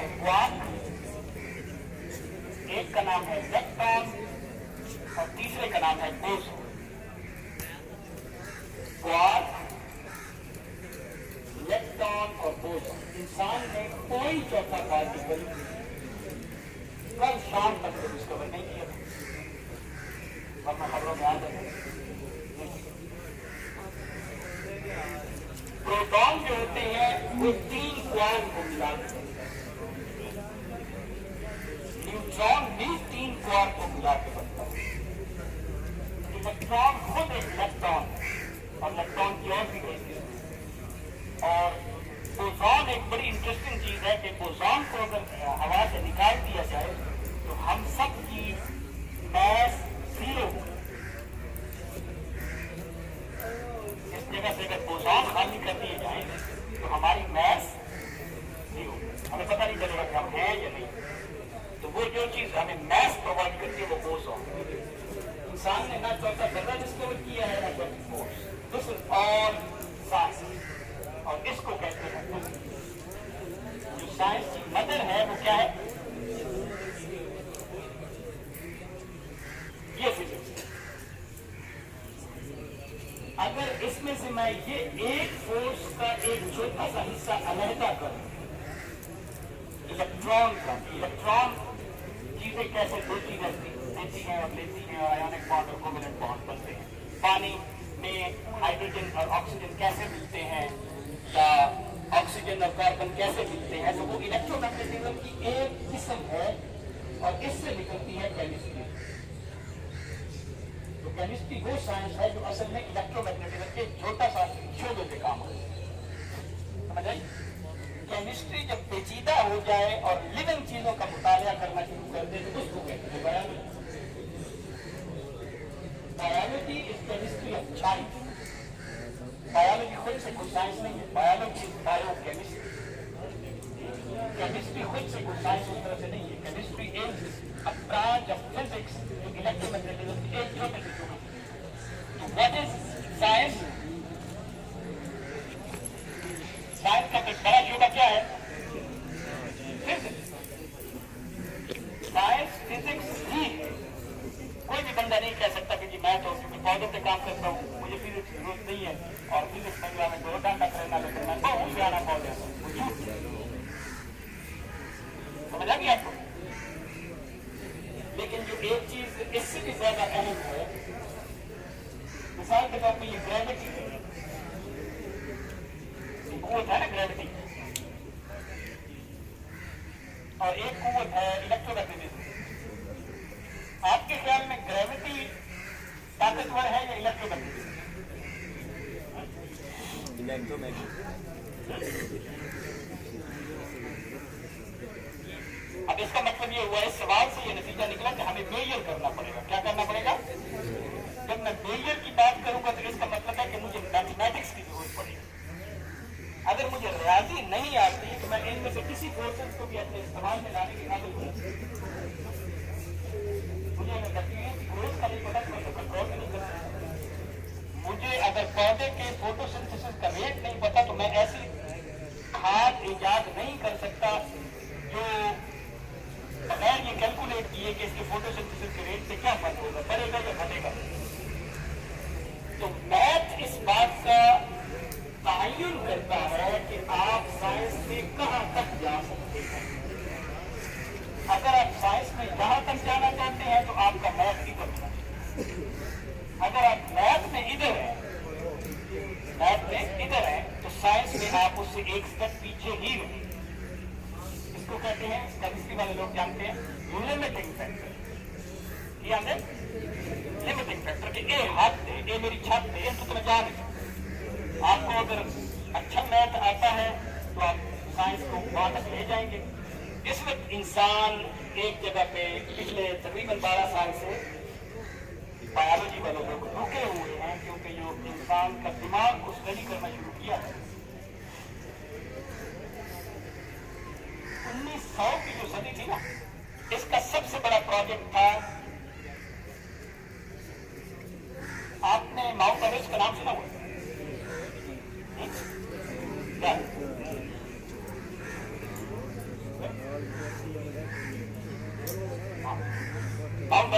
है क्वार्क, एक का नाम है लेप्टॉन और तीसरे का नाम है बोसॉन। क्वार्क, लेप्टॉन और बोसॉन। इंसान ने कोई चौथा पार्टिकल कल शाम तक डिस्कवर नहीं किया, वरना खबरों में आ जाए। प्रोटॉन जो होते हैं वो 3 क्वार्क को मिलाते हैं, न्यूट्रॉन भी 3 क्वार्क को मिलाकर बनता है। इलेक्ट्रॉन खुद एक इलेक्ट्रॉन और इलेक्ट्रॉन की और भी कई किस्में। और बोसॉन एक बड़ी इंटरेस्टिंग चीज है कि बोसॉन को अगर हवा से निकाल दिया जाए तो हम सब की मैस 0। इस जगह से अगर बोसॉन खाली कर दिए जाए तो हमारी मैस 0, हमें पता नहीं चलेगा कि हम हैं या नहीं। तो वो जो चीज हमें मैस प्रोवाइड करती है वो बोसॉन। इंसान ने ना चौथा दर्जा डिस्कवर किया है ना चौथी force. This is all science और इसको कहते हैं जो साइंस की मदर है वो क्या है? ये फिजिक्स। अगर इसमें से मैं ये एक फोर्स का एक छोटा सा हिस्सा अलहदा करूं, इलेक्ट्रॉन का, इलेक्ट्रॉन चीजें कैसे दो चीजें देती हैं और लेती हैं और आयोनिक बॉन्ड और कोवेलेंट बॉन्ड बनते हैं। पानी में हाइड्रोजन और ऑक्सीजन कैसे मिलते हैं या ऑक्सीजन और कार्बन कैसे मिलते हैं, तो वो इलेक्ट्रोमैग्नेटिज्म की एक किस्म है और इससे निकलती है केमिस्ट्री। तो केमिस्ट्री वो साइंस है जो असल में इलेक्ट्रोमैग्नेटिज्म के छोटा सा शोधों पे काम है। समझ आई? केमिस्ट्री जब पेचीदा हो जाए और लिविंग चीजों का मुताबिया करना शुरू कर दे तो उसको कहते हैं biology. Biology is chemistry of child. Biology खुद से कोई साइंस नहीं है, बायोलॉजी इज बायोकेमिस्ट्री। केमिस्ट्री खुद से कोई साइंस उस तरह से नहीं है। Chemistry is a branch of physics जो इलेक्ट्रोमैग्नेटिज्म की एक छोटे से छोटे। तो व्हाट इज साइंस? साइंस का एक बड़ा शोबा क्या है? फिजिक्स। साइंस फिजिक्स ही है। कोई भी बंदा नहीं कह सकता कि जी मैं तो क्योंकि पौधों पे काम करता हूँ मुझे फिजिक्स की जरूरत नहीं है और फिजिक्स में हमें दो डंडा करना लेकिन मैं बहुत ज्यादा पौधे समझ आ गया आपको? लेकिन जो एक चीज इससे भी ज्यादा अहम है, मिसाल के तौर पर ये ग्रेविटी है, कुवत है ना ग्रेविटी, और एक कुवत है इलेक्ट्रोमैग्नेटिज्म। आपके ख्याल में ग्रेविटी ताकतवर है या इलेक्ट्रोमैग्नेटिज्म? अब इसका मतलब ये हुआ, इस सवाल से ये नतीजा निकला कि हमें मेजर करना पड़ेगा। क्या करना पड़ेगा? जब मैं मेजर की बात करूंगा तो इसका मतलब है कि मुझे मैथमेटिक्स की जरूरत पड़ेगी। अगर मुझे रियाजी नहीं आती तो मैं इनमें से किसी फोर्सेस को भी अपने इस्तेमाल में लाने के काबिल हूं। मुझे अगर तकलीफ की ग्रोथ का नहीं पता तो मैं तो कंट्रोल नहीं कर सकता। मुझे अगर पौधे के फोटोसिंथेसिस का रेट नहीं पता तो मैं ऐसी खाद इजाद नहीं कर सकता जो बगैर ये कैलकुलेट किए कि इसके फोटोसिंथेसिस के रेट से क्या फर्क होगा, बढ़ेगा या घटेगा। तो मैथ इस बात का तयन करता है कि आप साइंस में कहां तक जा सकते हैं। अगर आप साइंस में जहां तक जाना चाहते हैं तो आपका मैथ इधर होना चाहिए। अगर आप मैथ में इधर हैं, तो साइंस में आप उससे एक स्टेप पीछे ही रहेंगे। इसको कहते हैं, केमिस्ट्री वाले लोग जानते हैं, लिमिटिंग फैक्टर। ये आते लिमिटिंग फैक्टर कि ए हाथ दे, ए मेरी छत दे, तो तुम्हें जा नहीं। आपको अगर अच्छा मैथ आता है तो आप साइंस को वहां तक ले जाएंगे। इस वक्त इंसान एक जगह पे पिछले तकरीबन 12 साल से बायोलॉजी वालों लोग रुके हुए हैं, क्योंकि जो इंसान का दिमाग को स्टडी करना शुरू किया है 1900 की जो सदी थी ना, इसका सबसे बड़ा प्रोजेक्ट था, आपने माउंट एवरेस्ट का नाम सुना हुआ?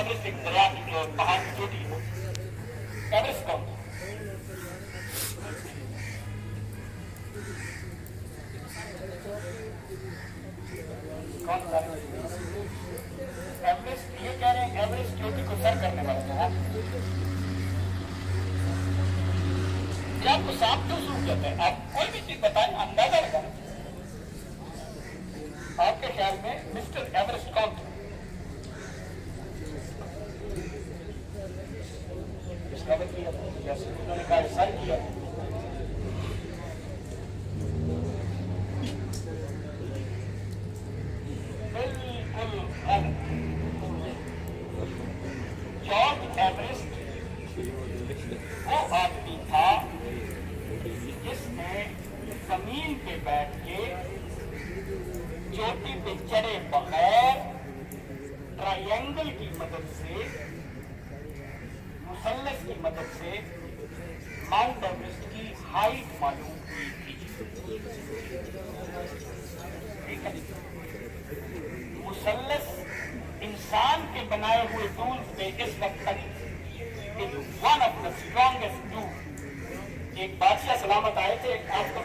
एवरेस्ट एक दरिया की पहाड़ की चोटी है। एवरेस्ट कौन था? कौन सा? एवरेस्ट, ये कह रहे हैं एवरेस्ट चोटी को सर करने वाला था। आपको सांप क्यों सूख जाता है? आप कोई भी चीज बताएं, अंदाजा लगाना। आपके ख्याल में मिस्टर एवरेस्ट कौन था? डिस्कवर किया था, जैसे उन्होंने कहा सर किया। बिल्कुल गलत। जॉर्ज एवरेस्ट वो आदमी था जिसने जमीन पे बैठ के चोटी पे चढ़े बगैर ट्रायंगल की मदद से, मुसल्लस की मदद से माउंट एवरेस्ट की हाइट मालूम की थी। ठीक है, मुसल्लस इंसान के बनाए हुए टूल्स पे इस वक्त तक one of the strongest tool. एक बादशाह सलामत आए थे, आपको